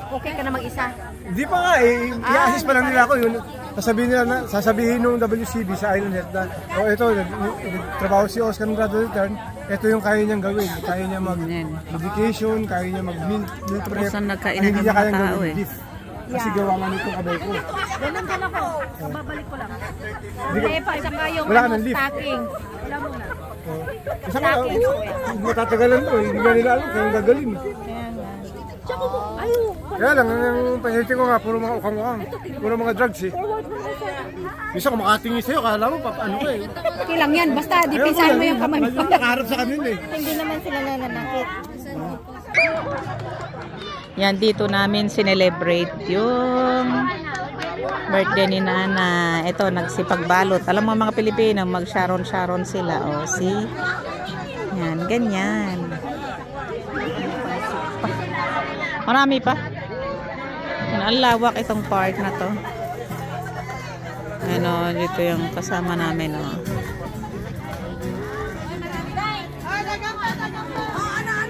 Okay ka na mag-isa? Hindi pa nga eh. I-assist pa lang nila ako. Yun, sasabihin nung WCB sa Island Health na, oh ito, trabaho si Oscar ng graduate return. Ito yung kaya niyang gawin. Kaya niya mag-medication, kaya niya mag-meal prep. Hindi niya kayang gawin beef. Kasi gawa nga nito kabay ko. Ganun din ako. Babalik ko lang. Hindi pa, saka yung stacking. Wala muna. Kasi matatagalan to. Hindi nga nila alam kaya gagaling. Kaya lang, ang pahinti ko nga, puro mga ukang-ukang. Puro mga drugs eh. Bisa ko makatingin sa'yo, kala mo, ano ka eh. Okay lang yan, basta dipisahan mo yung kamay mo. Nakaharap sa kanila eh. Hindi naman sila nananakit. Yan, dito namin sinelebrate yung birthday ni Nana. Ito, nagsipagbalot. Alam mo mga Pilipino, mag-sharon-sharon sila. O, see? Yan, ganyan. Marami pa. Yan, ang lawak itong park na to. Ano, dito yung kasama namin, o.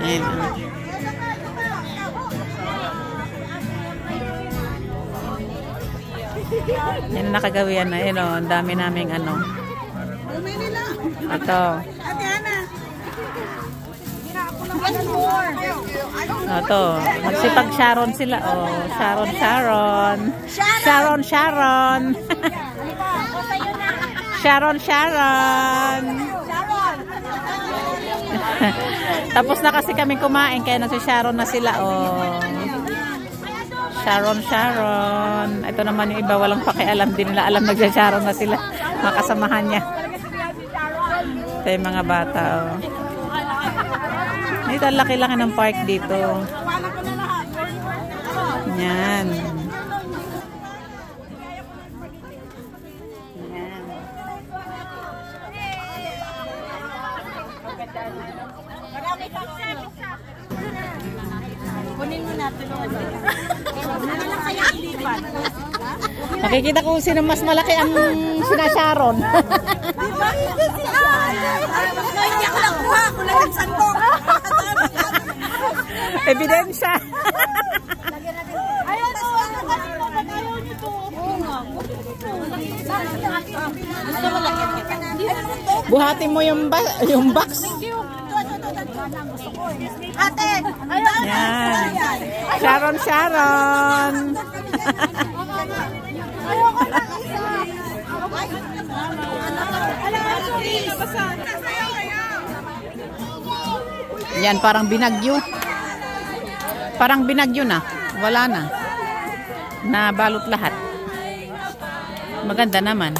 Ayan, o. Yan nakagawian na yun, ang dami naming ano. Ito. Ito, magsipag Sharon sila. Oh, Sharon. Sharon. Tapos na kasi kami kumain, kaya na si Sharon na sila. Oh. Sharon. Ito naman yung iba, walang pakialam din nila. Alam nagsa-Sharon na sila. Makasamahan niya. Ito yung mga bata. Oh. Dito, ang laki-laki ng park dito. Yan. Kunin mo natin. Nakikita ko sino mas malaki ang sinasharon. Diba? Hindi ako nakuha. Kulang ang sandok. Ebidensya. Ayaw to. Ayaw nyo to. Buhatin mo yung box. Ate! Yan. Sharon. Ayoko lang isa. Yan, parang binagyo. Parang binagyo na. Wala na. Nabalot lahat. Maganda naman.